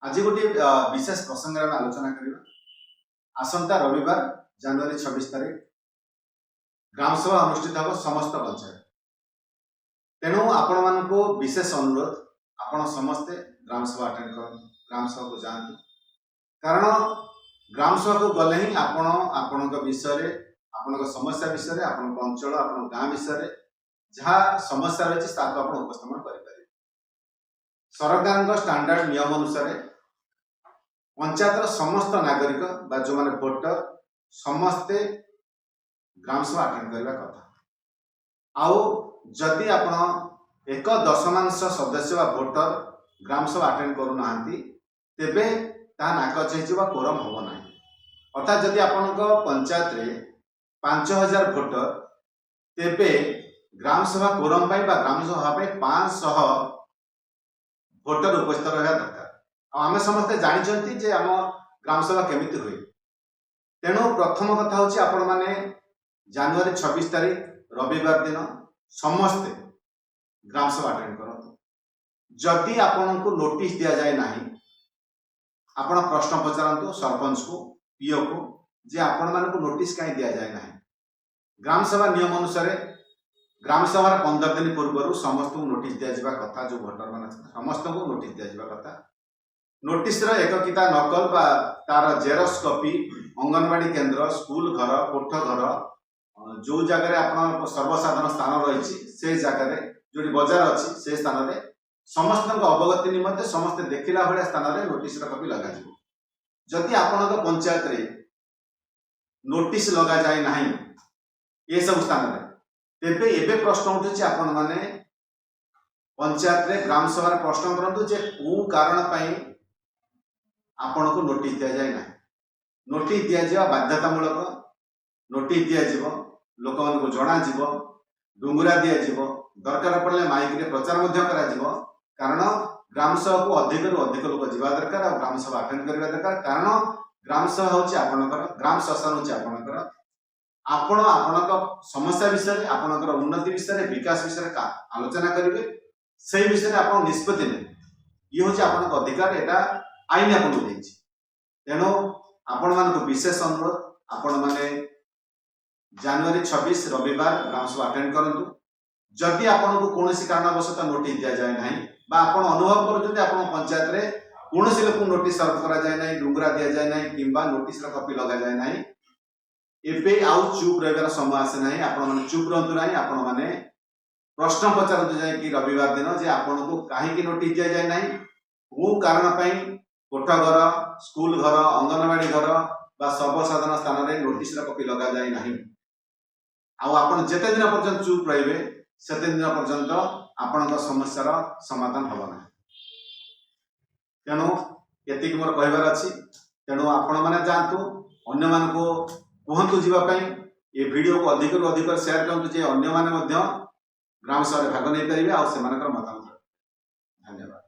आज गोटे विशेष प्रसंग में आलोचना करवा। आसंता रविवार जनवरी 26 तारीख ग्राम सभा अनुष्ठित हो समस्त पंचायत। तेणु आपण मान विशेष अनुरोध आपण समस्ते ग्राम सभा अटेंड कर ग्राम सभा को जातु। कारण ग्राम सभा को गले ही आपण विषय आपण समस्या विषय आपण अंचल आपण गाँ विषय जहाँ समस्या रही उपस्थापन कर सरकार स्टैंडर्ड नियम अनुसार पंचायत समस्त नागरिक बा जो माने वोटर समस्ते ग्राम सभा अटेंड करने कथा। आउ जदि आपण एक दशमांश सदस्य बा वोटर ग्राम सभा अटेंड करूना तेबे ता नाकच हो कोरम हम ना। अर्थात जदि आपण पंचायत रे 5000 वोटर तेबे ग्राम सभा कोरम पाई बा ग्राम सभा पाई 500 वोटर उपस्थित रहा दरकार। आम समस्ते जानते जे आम ग्राम सभा केमिति हुए। तेणु प्रथम कथा हूँ आपण मैंने जनवरी 26 तारीख रविवार दिन समस्ते ग्राम सभा अटेंड करूँ। जदि आपण को नोटिस दि जाए ना आपण प्रश्न पचारतु सरपंच को पीओ को जे आपण मान को नोटिस कहीं दि जाए ना। ग्राम सभा नियम अनुसार ग्राम सभा 15 दिन पूर्व समस्त को नोटिस दि जावा कथा। जो भोटर मान समस्त को नोटिस दि जावा कथा। नोटिस एककिता नकल बा तार जेरक्स कॉपी अंगनवाड़ी केंद्र स्कूल घर कोठ घर जो जगह आप सर्वसाधारण स्थान रही से जगह जो बजार अच्छी से स्थान में समस्त अवगति निमंते समस्त देखला भाया स्थान में नोटिस कॉपी लगा। जदि आपण पंचायत रे नोटिस लगा जाए ना ये सब स्थान में तेबे एबे प्रश्न उठुची आपण माने पंचायत रे ग्राम सभा प्रश्न करंतु जे को कारण पई आपण को नोटिस दिया जाए ना। नोटिस दिया जा बाध्यतामूलक नोटिस दिया जीव लोक मान को जना जीव डुंगुरा दिया जीव दरकार पड़े माइक रे प्रचार मध्य करा जीव। कारण ग्राम सभा को अधिक रु अधिक लोक जीवा दरकार और ग्राम सभा अटेंड करबा दरकार। कारण ग्राम सभा होची आपणकर ग्राम शासन होची आपणकर आपण आपणक समस्या विषय आपणकर उन्नति विषय विकास विषय का आलोचना करेंगे से विषय आप निष्पत्ति ने ये हूँ आपन अधिकार एटा आईन आपको देछि। तेणु आपण मान को विशेष अनुरोध आपण माने जनवरी 26 रविवार ग्राम सभा अटेंड करंतु। जदि आपण को कोनोसी कारणवशत नोटिस दिया जाए ना बा आपण अनुभव करजते आपण पंचायत रे कोनोसी लोक नोटिस सर्व करा जाए ना डुंगरा दिया जाए ना किंबा नोटिस रा कॉपी लगा जाए ना एबे आउ चुप रहिबार समय आसे ना। आपण माने चुप रहंतु नाही आपण माने प्रश्न पचारतु जाए कि रविवार दिन जे आपण को काहे कि नोटिस दिया जाए ना वो कारण पई कोठ घर स्कूल घर अंगनवाड़ी घर बा सर्वसाधारण स्थान में नोटिस कॉपी लगा जाए ना। आपण जेते दिन पर्यंत चुप रहिबे सेते दिन पर्यंत आपण समस्यार समाधान हबो ना। तेणु एतिक मोर कहबार अछि। तेणु आपण माने जानतु अन्य मान को कहतु जीवा पई ये वीडियो को अधिक रु अधिक शेयर करतु जे अन्य माने मध्य ग्राम सभा भाग नहीं पारे और से मतामत। धन्यवाद।